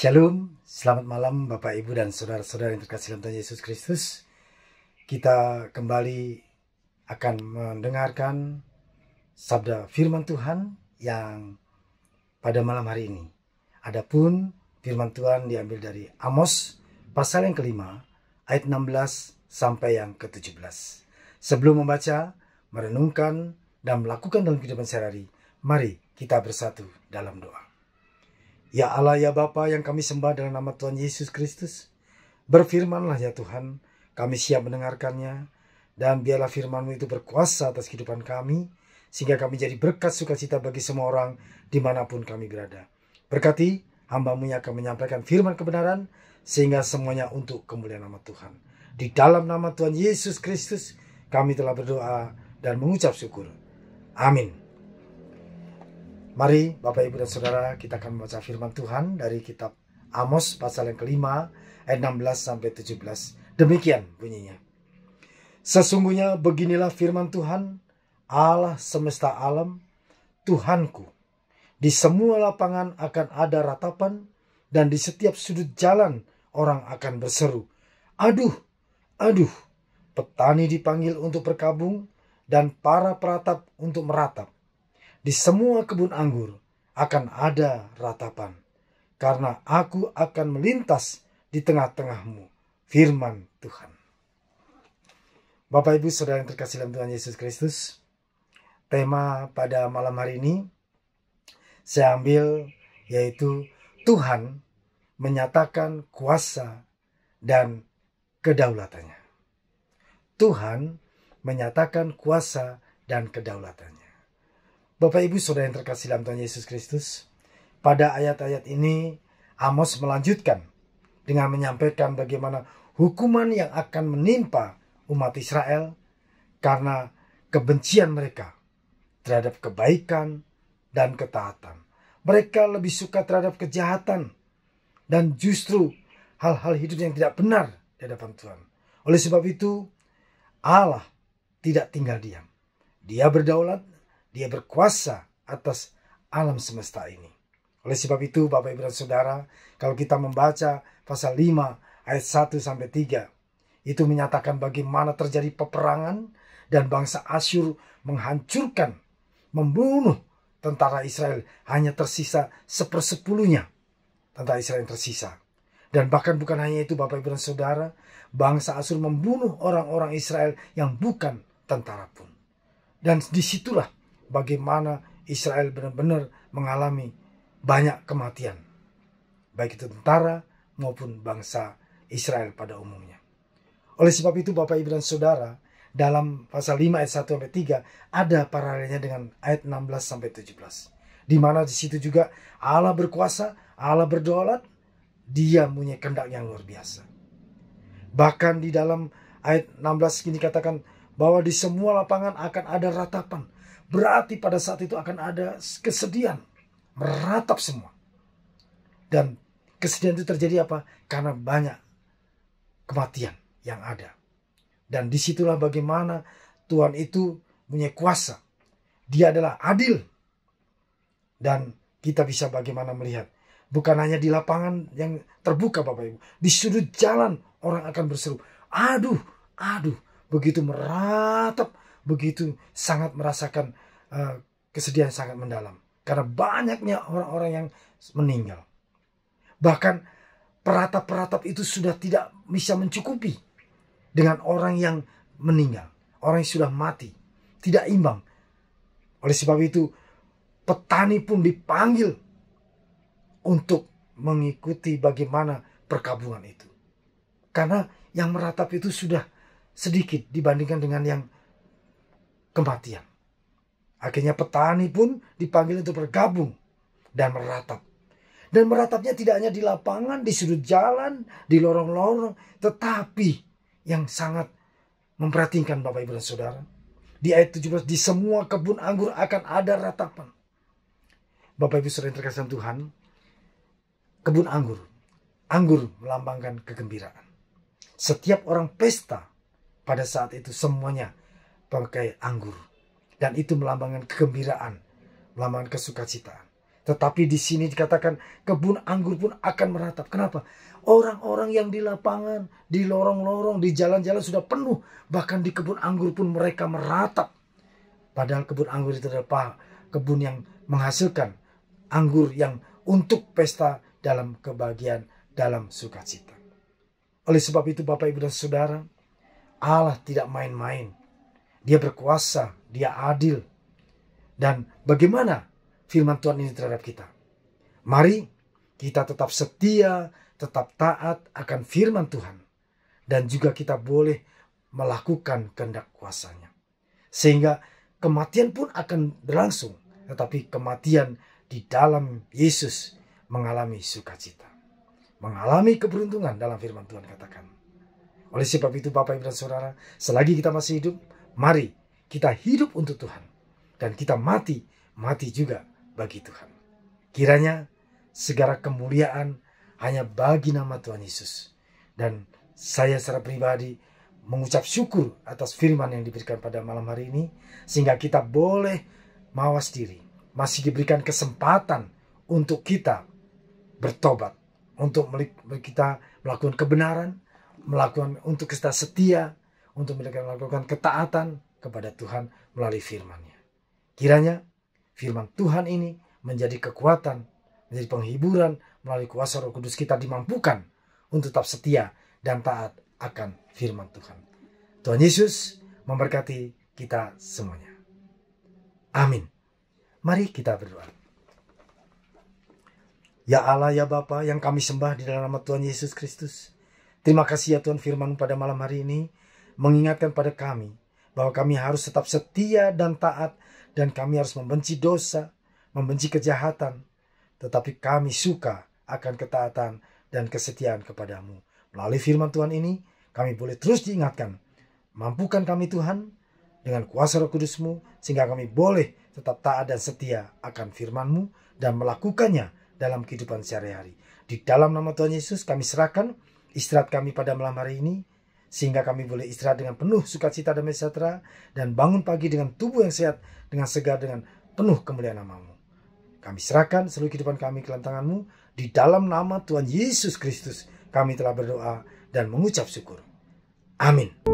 Shalom, selamat malam Bapak Ibu dan saudara-saudara yang terkasih dalam Tuhan Yesus Kristus. Kita kembali akan mendengarkan sabda firman Tuhan yang pada malam hari ini. Adapun firman Tuhan diambil dari Amos pasal yang kelima ayat 16 sampai yang ke-17. Sebelum membaca, merenungkan, dan melakukan dalam kehidupan sehari-hari, mari kita bersatu dalam doa. Ya Allah, ya Bapa yang kami sembah dalam nama Tuhan Yesus Kristus, berfirmanlah ya Tuhan, kami siap mendengarkannya, dan biarlah firman-Mu itu berkuasa atas kehidupan kami, sehingga kami jadi berkat sukacita bagi semua orang dimanapun kami berada. Berkati hamba-Mu yang akan menyampaikan firman kebenaran, sehingga semuanya untuk kemuliaan nama Tuhan. Di dalam nama Tuhan Yesus Kristus, kami telah berdoa dan mengucap syukur. Amin. Mari Bapak Ibu dan Saudara, kita akan membaca firman Tuhan dari kitab Amos pasal yang kelima ayat 16 sampai 17. Demikian bunyinya. Sesungguhnya beginilah firman Tuhan, Allah semesta alam, Tuhanku. Di semua lapangan akan ada ratapan, dan di setiap sudut jalan orang akan berseru, aduh, aduh. Petani dipanggil untuk berkabung, dan para peratap untuk meratap. Di semua kebun anggur akan ada ratapan, karena aku akan melintas di tengah-tengahmu, firman Tuhan. Bapak Ibu Saudara yang terkasih dalam Tuhan Yesus Kristus, tema pada malam hari ini saya ambil yaitu Tuhan menyatakan kuasa dan kedaulatannya. Tuhan menyatakan kuasa dan kedaulatannya. Bapak Ibu Saudara yang terkasih dalam Tuhan Yesus Kristus, pada ayat-ayat ini Amos melanjutkan dengan menyampaikan bagaimana hukuman yang akan menimpa umat Israel karena kebencian mereka terhadap kebaikan dan ketaatan. Mereka lebih suka terhadap kejahatan dan justru hal-hal hidup yang tidak benar di hadapan Tuhan. Oleh sebab itu, Allah tidak tinggal diam. Dia berdaulat, Dia berkuasa atas alam semesta ini. Oleh sebab itu, Bapak Ibu dan Saudara, kalau kita membaca pasal 5 ayat 1 sampai 3, itu menyatakan bagaimana terjadi peperangan dan bangsa Asyur menghancurkan, membunuh tentara Israel. Hanya tersisa 1/10 tentara Israel yang tersisa. Dan bahkan bukan hanya itu Bapak Ibu dan Saudara, bangsa Asyur membunuh orang-orang Israel yang bukan tentara pun. Dan disitulah bagaimana Israel benar-benar mengalami banyak kematian, baik itu tentara maupun bangsa Israel pada umumnya. Oleh sebab itu Bapak Ibu dan Saudara, dalam pasal 5 ayat 1 sampai 3 ada paralelnya dengan ayat 16 sampai 17. Di mana di situ juga Allah berkuasa, Allah berdaulat, Dia punya kehendak yang luar biasa. Bahkan di dalam ayat 16 ini katakan bahwa di semua lapangan akan ada ratapan. Berarti pada saat itu akan ada kesedihan, meratap semua. Dan kesedihan itu terjadi apa? Karena banyak kematian yang ada. Dan disitulah bagaimana Tuhan itu punya kuasa. Dia adalah adil. Dan kita bisa bagaimana melihat. Bukan hanya di lapangan yang terbuka Bapak Ibu. Di sudut jalan orang akan berseru, aduh, aduh. Begitu meratap, begitu sangat merasakan kesedihan sangat mendalam. Karena banyaknya orang-orang yang meninggal. Bahkan peratap-peratap itu sudah tidak bisa mencukupi dengan orang yang meninggal. Orang yang sudah mati. Tidak imbang. Oleh sebab itu, petani pun dipanggil untuk mengikuti bagaimana perkabungan itu. Karena yang meratap itu sudah sedikit dibandingkan dengan yang kematian. Akhirnya petani pun dipanggil untuk bergabung dan meratap. Dan meratapnya tidak hanya di lapangan, di sudut jalan, di lorong-lorong, tetapi yang sangat memperhatikan Bapak Ibu dan Saudara. Di ayat 17, di semua kebun anggur akan ada ratapan. Bapak Ibu Saudara yang terkasih Tuhan, kebun anggur. Anggur melambangkan kegembiraan. Setiap orang pesta pada saat itu semuanya pakai anggur. Dan itu melambangkan kegembiraan, melambangkan kesukacitaan. Tetapi di sini dikatakan kebun anggur pun akan meratap. Kenapa? Orang-orang yang di lapangan, di lorong-lorong, di jalan-jalan sudah penuh. Bahkan di kebun anggur pun mereka meratap. Padahal kebun anggur itu adalah kebun yang menghasilkan anggur yang untuk pesta dalam kebahagiaan, dalam sukacita. Oleh sebab itu Bapak, Ibu, dan Saudara, Allah tidak main-main. Dia berkuasa, dia adil. Dan bagaimana firman Tuhan ini terhadap kita? Mari kita tetap setia, tetap taat akan firman Tuhan. Dan juga kita boleh melakukan kehendak kuasanya. Sehingga kematian pun akan berlangsung. Tetapi kematian di dalam Yesus mengalami sukacita. Mengalami keberuntungan dalam firman Tuhan katakan. Oleh sebab itu Bapak, Ibu, dan Saudara, selagi kita masih hidup, mari kita hidup untuk Tuhan. Dan kita mati juga bagi Tuhan. Kiranya segala kemuliaan hanya bagi nama Tuhan Yesus. Dan saya secara pribadi mengucap syukur atas firman yang diberikan pada malam hari ini. Sehingga kita boleh mawas diri. Masih diberikan kesempatan untuk kita bertobat. Untuk kita melakukan kebenaran. Untuk kita setia. Untuk melakukan ketaatan kepada Tuhan melalui firman-Nya. Kiranya firman Tuhan ini menjadi kekuatan, menjadi penghiburan melalui kuasa Roh Kudus kita dimampukan untuk tetap setia dan taat akan firman Tuhan. Tuhan Yesus memberkati kita semuanya. Amin. Mari kita berdoa. Ya Allah, ya Bapa yang kami sembah di dalam nama Tuhan Yesus Kristus. Terima kasih ya Tuhan, firman pada malam hari ini mengingatkan pada kami bahwa kami harus tetap setia dan taat. Dan kami harus membenci dosa, membenci kejahatan. Tetapi kami suka akan ketaatan dan kesetiaan kepadamu. Melalui firman Tuhan ini, kami boleh terus diingatkan. Mampukan kami Tuhan dengan kuasa Roh Kudus-Mu, sehingga kami boleh tetap taat dan setia akan firman-Mu dan melakukannya dalam kehidupan sehari-hari. Di dalam nama Tuhan Yesus kami serahkan istirahat kami pada malam hari ini, sehingga kami boleh istirahat dengan penuh sukacita dan sejahtera, dan bangun pagi dengan tubuh yang sehat, dengan segar, dengan penuh kemuliaan nama-Mu. Kami serahkan seluruh kehidupan kami ke dalam tangan-Mu. Di dalam nama Tuhan Yesus Kristus kami telah berdoa dan mengucap syukur. Amin.